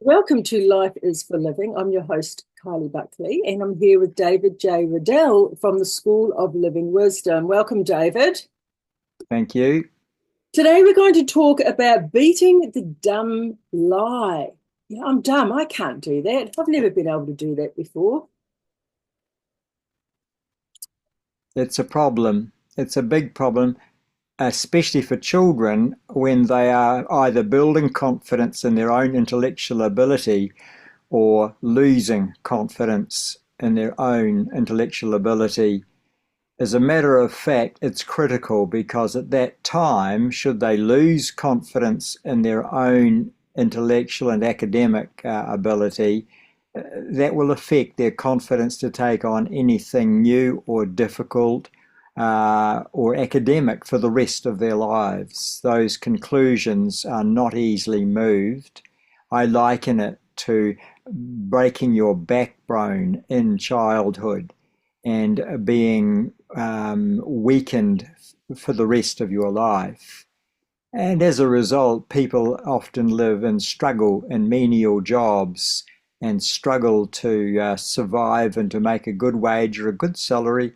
Welcome to Life is for Living. I'm your host, Kylee Buckley, and I'm here with David J. Riddell from the School of Living Wisdom. Welcome, David. Thank you. Today we're going to talk about beating the dumb lie. Yeah, I'm dumb. I can't do that. I've never been able to do that before. It's a problem. It's a big problem, especially for children when they are either building confidence in their own intellectual ability or losing confidence in their own intellectual ability. As a matter of fact, it's critical because at that time, should they lose confidence in their own intellectual and academic ability, that will affect their confidence to take on anything new or difficult or academic for the rest of their lives. Those conclusions are not easily moved. I liken it to breaking your backbone in childhood and being weakened for the rest of your life. And as a result, people often live and struggle in menial jobs and struggle to survive and to make a good wage or a good salary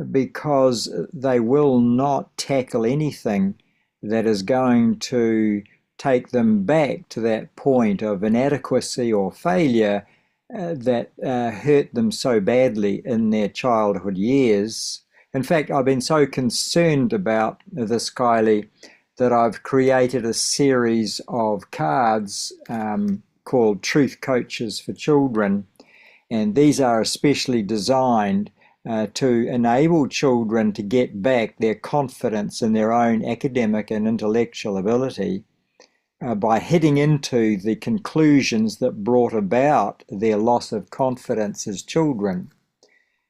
because they will not tackle anything that is going to take them back to that point of inadequacy or failure that hurt them so badly in their childhood years. In fact, I've been so concerned about this, Kylie, that I've created a series of cards called Truth Coaches for Children. And these are especially designed to enable children to get back their confidence in their own academic and intellectual ability by hitting into the conclusions that brought about their loss of confidence as children.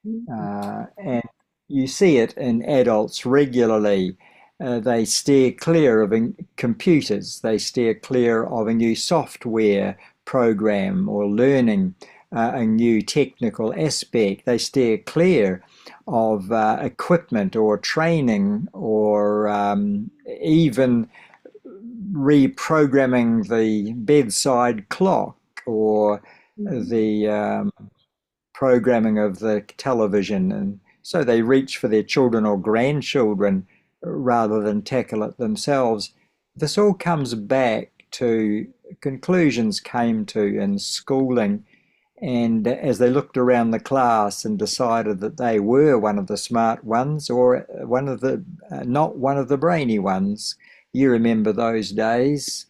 And you see it in adults regularly. They steer clear of computers, they steer clear of a new software program or learning a new technical aspect. They steer clear of equipment or training or even reprogramming the bedside clock or the programming of the television. And so they reach for their children or grandchildren rather than tackle it themselves. This all comes back to conclusions came to in schooling, and as they looked around the class and decided that they were one of the smart ones or one of the not one of the brainy ones. You remember those days.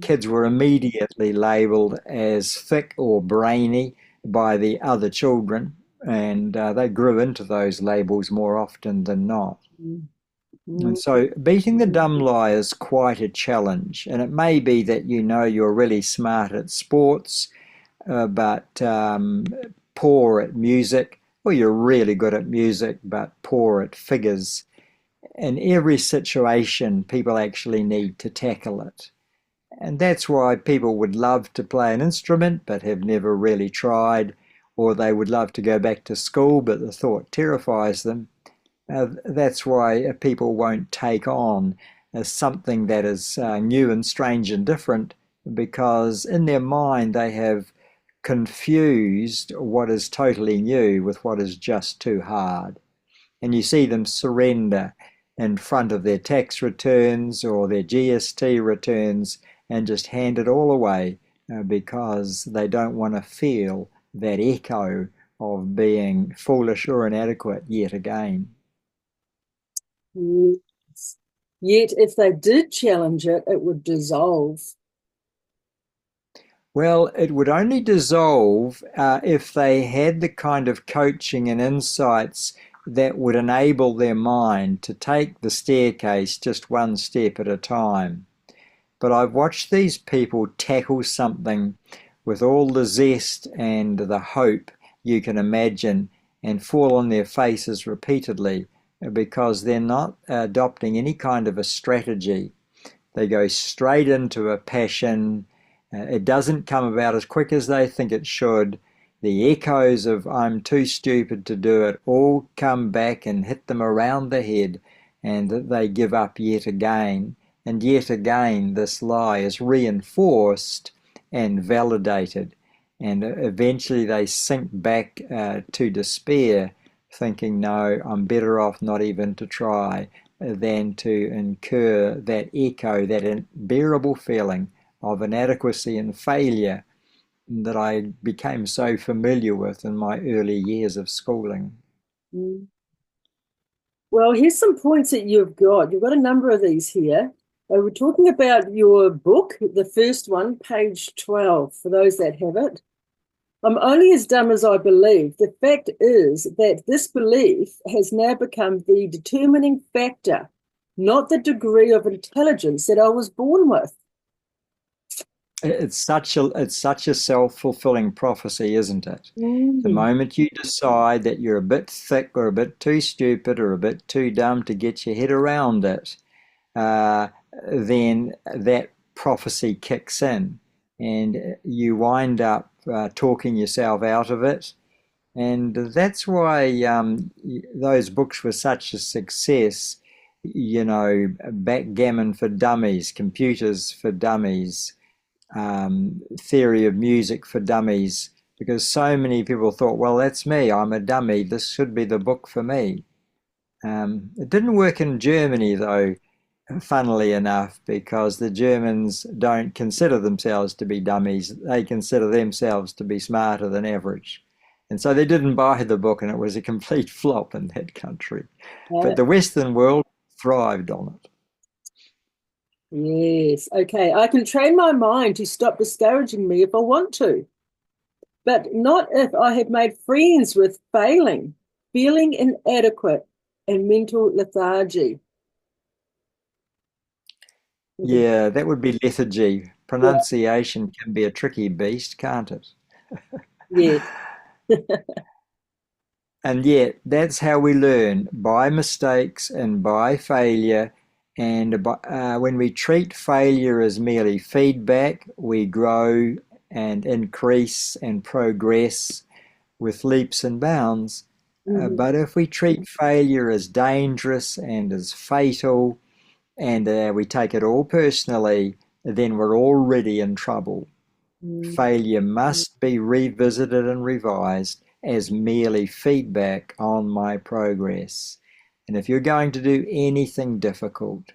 Kids were immediately labelled as thick or brainy by the other children, and they grew into those labels more often than not. And so beating the dumb lie is quite a challenge. And it may be that you know you're really smart at sports, but poor at music, or you're really good at music, but poor at figures. In every situation, people actually need to tackle it. And that's why people would love to play an instrument, but have never really tried, or they would love to go back to school, but the thought terrifies them. That's why people won't take on something that is new and strange and different, because in their mind they have confused what is totally new with what is just too hard. And you see them surrender in front of their tax returns or their GST returns and just hand it all away because they don't want to feel that echo of being foolish or inadequate yet again. Yes. Yet, if they did challenge it, it would dissolve. Well, it would only dissolve if they had the kind of coaching and insights that would enable their mind to take the staircase just one step at a time. But I've watched these people tackle something with all the zest and the hope you can imagine and fall on their faces repeatedly because they're not adopting any kind of a strategy. They go straight into a passion. It doesn't come about as quick as they think it should. The echoes of "I'm too stupid to do it" all come back and hit them around the head, and they give up yet again. And yet again, this lie is reinforced and validated. And eventually they sink back to despair, thinking, no, I'm better off not even to try than to incur that echo, that unbearable feeling of inadequacy and failure that I became so familiar with in my early years of schooling. Mm. Well, here's some points that you've got. You've got a number of these here. We're talking about your book, the first one, page 12, for those that have it. I'm only as dumb as I believe. The fact is that this belief has now become the determining factor, not the degree of intelligence that I was born with. It's such a self-fulfilling prophecy, isn't it? The Mm. moment you decide that you're a bit thick or a bit too stupid or a bit too dumb to get your head around it, uh, then that prophecy kicks in and you wind up talking yourself out of it. And that's why those books were such a success. Backgammon for Dummies, Computers for Dummies, Theory of Music for Dummies, because so many people thought, well, that's me, I'm a dummy, this should be the book for me. It didn't work in Germany, though, funnily enough, because the Germans don't consider themselves to be dummies. They consider themselves to be smarter than average. And so they didn't buy the book, and it was a complete flop in that country. But Uh, the Western world thrived on it. yes. Okay. I can train my mind to stop discouraging me if I want to, but not if I have made friends with failing, feeling inadequate, and mental lethargy. Yeah, that would be lethargy. Yeah. Pronunciation can be a tricky beast, can't it? Yes. And yet, that's how we learn, by mistakes and by failure. And when we treat failure as merely feedback, we grow and increase and progress with leaps and bounds. Mhm. But if we treat failure as dangerous and as fatal, and we take it all personally, then we're already in trouble. Mhm. Failure must be revisited and revised as merely feedback on my progress. And if you're going to do anything difficult,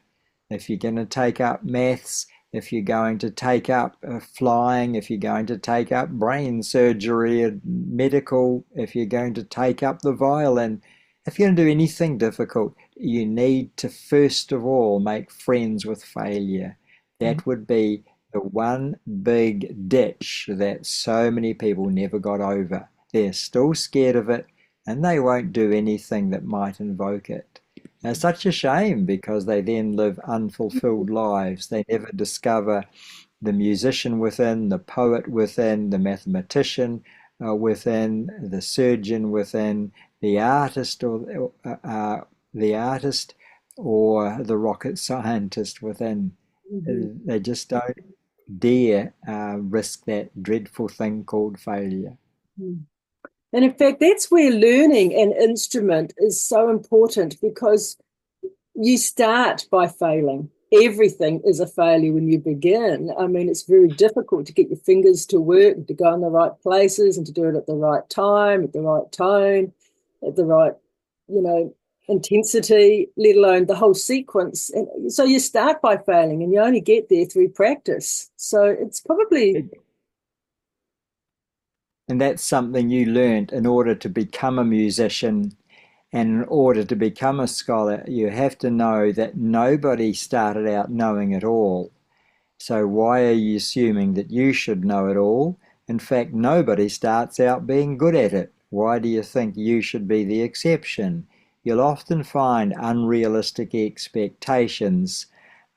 if you're going to take up maths, if you're going to take up flying, if you're going to take up brain surgery, medical, if you're going to take up the violin, if you're going to do anything difficult, you need to first of all make friends with failure. That would be the one big ditch that so many people never got over. They're still scared of it and they won't do anything that might invoke it. And it's such a shame because they then live unfulfilled lives. They never discover the musician within, the poet within, the mathematician within, the surgeon within, the artist the artist or the rocket scientist within. Mhm. They just don't dare risk that dreadful thing called failure. Mhm. And in fact, that's where learning an instrument is so important because you start by failing. Everything is a failure when you begin. I mean, it's very difficult to get your fingers to work, to go in the right places and to do it at the right time, at the right tone, at the right, you know, intensity, let alone the whole sequence. And so you start by failing and you only get there through practice. So it's probably, And that's something you learned in order to become a musician. And in order to become a scholar, you have to know that nobody started out knowing it all. So why are you assuming that you should know it all? In fact, nobody starts out being good at it. Why do you think you should be the exception? You'll often find unrealistic expectations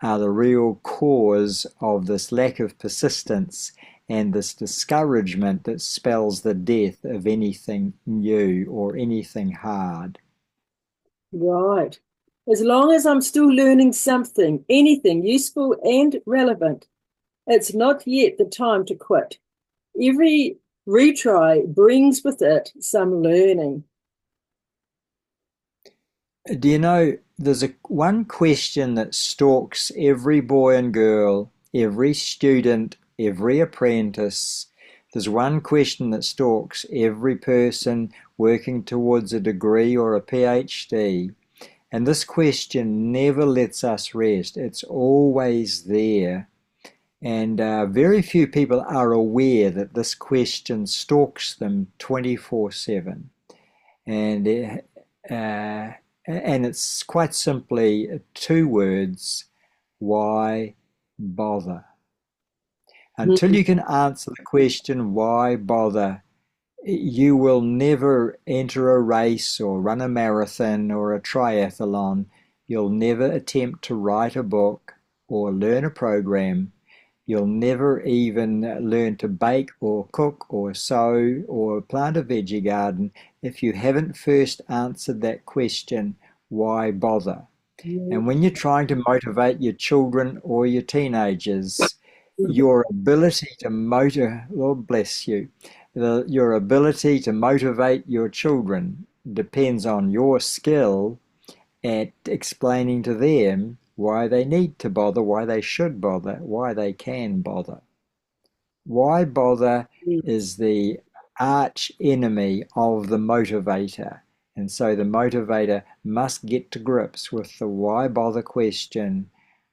are the real cause of this lack of persistence and this discouragement that spells the death of anything new or anything hard. right. As long as I'm still learning something, anything useful and relevant, it's not yet the time to quit. Every retry brings with it some learning. Do you know there's one question that stalks every boy and girl, every student every apprentice. There's one question that stalks every person working towards a degree or a PhD. And this question never lets us rest. It's always there. And very few people are aware that this question stalks them 24/7. And, and it's quite simply two words: why bother? Until you can answer the question, why bother, you will never enter a race or run a marathon or a triathlon. You'll never attempt to write a book or learn a program. You'll never even learn to bake or cook or sew or plant a veggie garden if you haven't first answered that question, why bother? And when you're trying to motivate your children or your teenagers, your ability to Lord bless you, your ability to motivate your children depends on your skill at explaining to them why they need to bother, why they should bother, why they can bother. Why bother is the arch enemy of the motivator. And so the motivator must get to grips with the why bother question.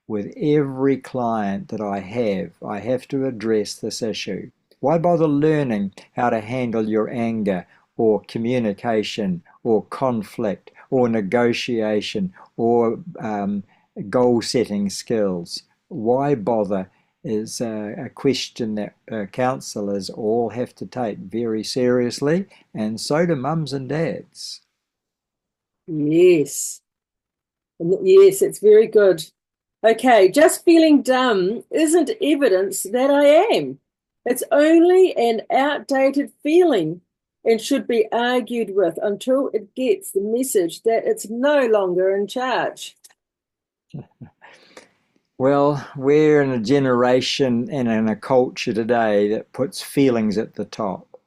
With every client that I have to address this issue. Why bother learning how to handle your anger or communication or conflict or negotiation or goal-setting skills? Why bother is a question that counsellors all have to take very seriously, and so do mums and dads. Yes. Yes, it's very good. Okay, just feeling dumb isn't evidence that I am. It's only an outdated feeling and should be argued with until it gets the message that it's no longer in charge. Well, we're in a generation and in a culture today that puts feelings at the top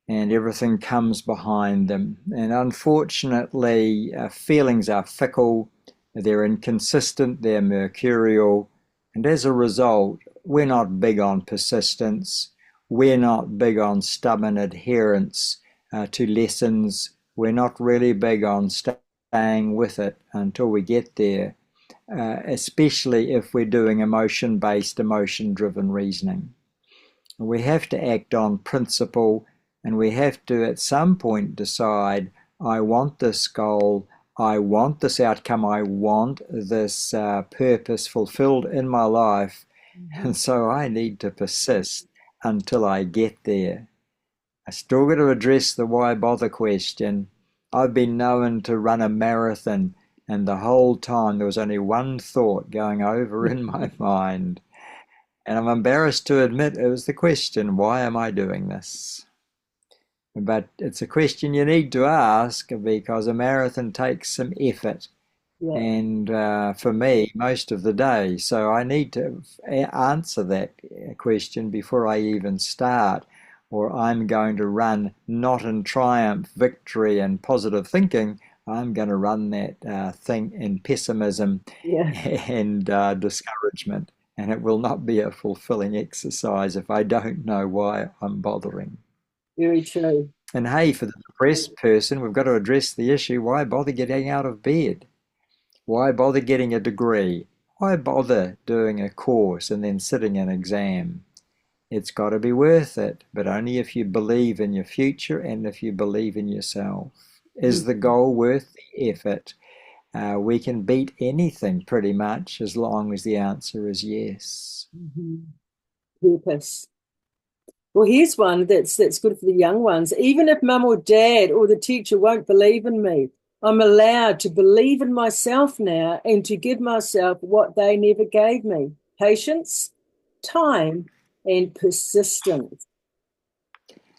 and everything comes behind them. And unfortunately, feelings are fickle, they're inconsistent, they're mercurial, and as a result, we're not big on persistence, we're not big on stubborn adherence to lessons, we're not really big on staying with it until we get there, especially if we're doing emotion-based, emotion-driven reasoning. We have to act on principle, and we have to at some point decide, I want this goal, I want this outcome, I want this purpose fulfilled in my life, and so I need to persist until I get there. I still got to address the why bother question. I've been known to run a marathon, and the whole time there was only one thought going over in my mind. And I'm embarrassed to admit it was the question, why am I doing this? But it's a question you need to ask because a marathon takes some effort. Yeah. And for me, most of the day. So I need to answer that question before I even start, or I'm going to run not in triumph, victory, and positive thinking. I'm going to run that thing in pessimism and discouragement. And it will not be a fulfilling exercise if I don't know why I'm bothering. Very true. And hey, for the depressed person, we've got to address the issue, why bother getting out of bed? Why bother getting a degree? Why bother doing a course and then sitting an exam? It's got to be worth it, but only if you believe in your future and if you believe in yourself. Is the goal worth the effort? We can beat anything pretty much as long as the answer is yes. Purpose. Well, here's one that's good for the young ones. Even if mum or dad or the teacher won't believe in me, I'm allowed to believe in myself now and to give myself what they never gave me: patience, time, and persistence.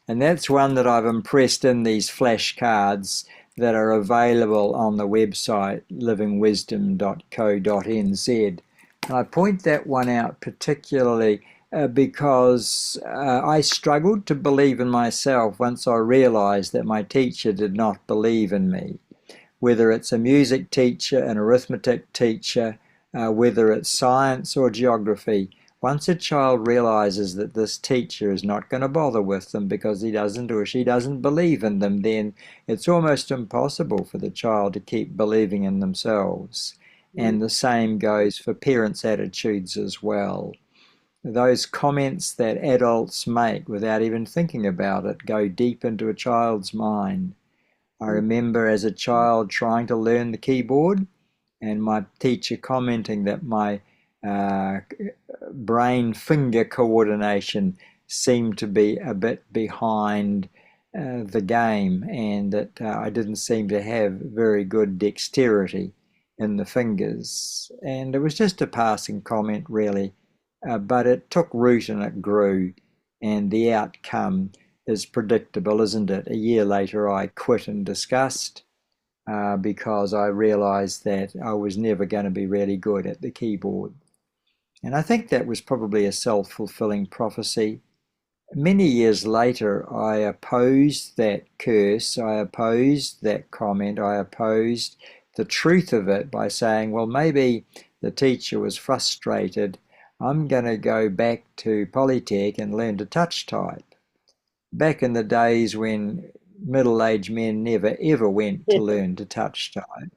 And that's one that I've impressed in these flashcards that are available on the website livingwisdom.co.nz. And I point that one out particularly because I struggled to believe in myself once I realized that my teacher did not believe in me. Whether it's a music teacher, an arithmetic teacher, whether it's science or geography, once a child realizes that this teacher is not going to bother with them because he doesn't or she doesn't believe in them, then it's almost impossible for the child to keep believing in themselves. Mm. And the same goes for parents' attitudes as well. Those comments that adults make without even thinking about it go deep into a child's mind. I remember as a child trying to learn the keyboard and my teacher commenting that my uh, brain finger coordination seemed to be a bit behind the game, and that I didn't seem to have very good dexterity in the fingers. And it was just a passing comment, really, but it took root and it grew, and the outcome is predictable, isn't it? A year later, I quit in disgust because I realized that I was never going to be really good at the keyboard. And I think that was probably a self-fulfilling prophecy. Many years later, I opposed that curse, I opposed that comment, I opposed the truth of it by saying, well, maybe the teacher was frustrated. I'm going to go back to Polytech and learn to touch type. Back in the days when middle-aged men never ever went to learn to touch type.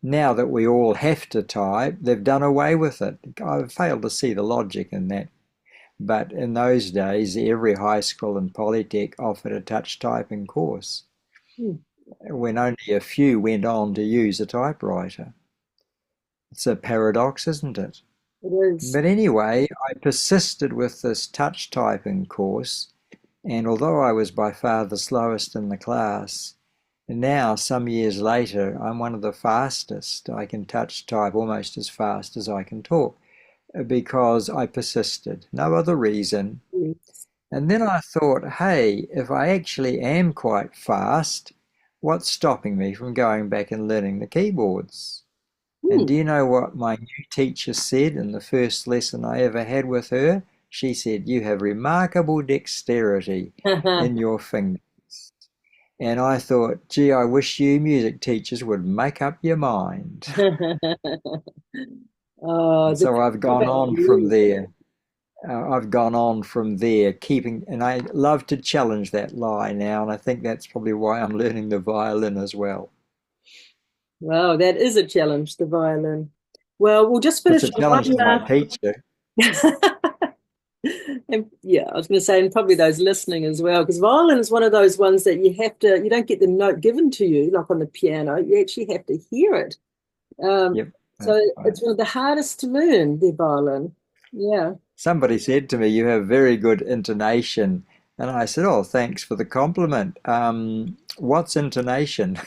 Now that we all have to type, they've done away with it. I fail to see the logic in that. But in those days, every high school and polytech offered a touch typing course, Mm. when only a few went on to use a typewriter. It's a paradox, isn't it? It is. But anyway, I persisted with this touch typing course, and although I was by far the slowest in the class, now, some years later, I'm one of the fastest. I can touch type almost as fast as I can talk because I persisted. No other reason. Yes. And then I thought, hey, if I actually am quite fast, what's stopping me from going back and learning the keyboards? And Mm. do you know what my new teacher said in the first lesson I ever had with her? She said, you have remarkable dexterity in your fingers. And I thought, gee, I wish you music teachers would make up your mind. Oh, And the so thing I've gone about on from you. there. I've gone on from there, keeping, and I love to challenge that lie now. And I think that's probably why I'm learning the violin as well. Wow, that is a challenge, the violin. Well, we'll just It's finish a on one challenge to my last. teacher. And yeah, I was going to say, and probably those listening as well, because violin is one of those ones that you don't get the note given to you like on the piano. You actually have to hear it. Um, Yep, so that's right. it's one of the hardest to learn, the violin. Yeah. Somebody said to me, you have very good intonation. And I said, oh, thanks for the compliment. What's intonation?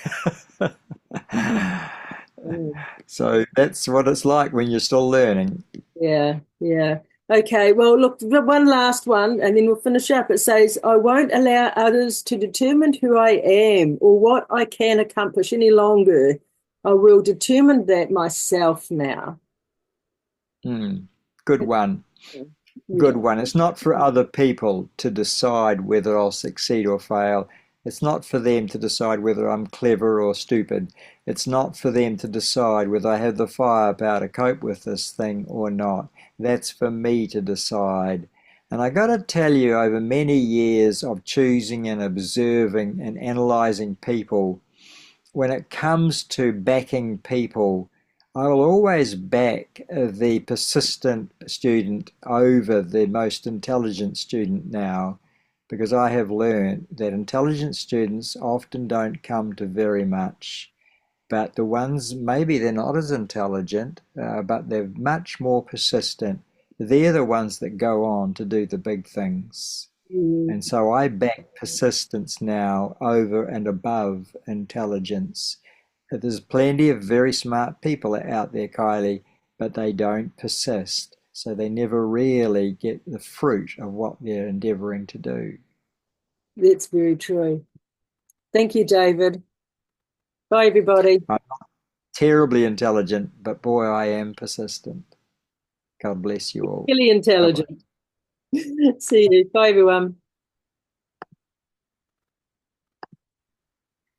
Mm. So that's what it's like when you're still learning. Yeah, yeah. Okay, well, look, one last one, and then we'll finish up. It says, I won't allow others to determine who I am or what I can accomplish any longer. I will determine that myself now. Hmm. Good one. Yeah. Good one. It's not for other people to decide whether I'll succeed or fail. It's not for them to decide whether I'm clever or stupid. It's not for them to decide whether I have the firepower to cope with this thing or not. That's for me to decide. And I got to tell you, over many years of choosing and observing and analyzing people, when it comes to backing people, I will always back the persistent student over the most intelligent student now, because I have learned that intelligent students often don't come to very much. But the ones, maybe they're not as intelligent, but they're much more persistent. They're the ones that go on to do the big things. Mm. And so I back persistence now over and above intelligence. There's plenty of very smart people out there, Kylie, but they don't persist. So they never really get the fruit of what they're endeavoring to do. That's very true. Thank you, David. Bye, everybody. I'm not terribly intelligent, but boy, I am persistent. God bless you all. Really Bye bye. intelligent. See you. Bye, everyone.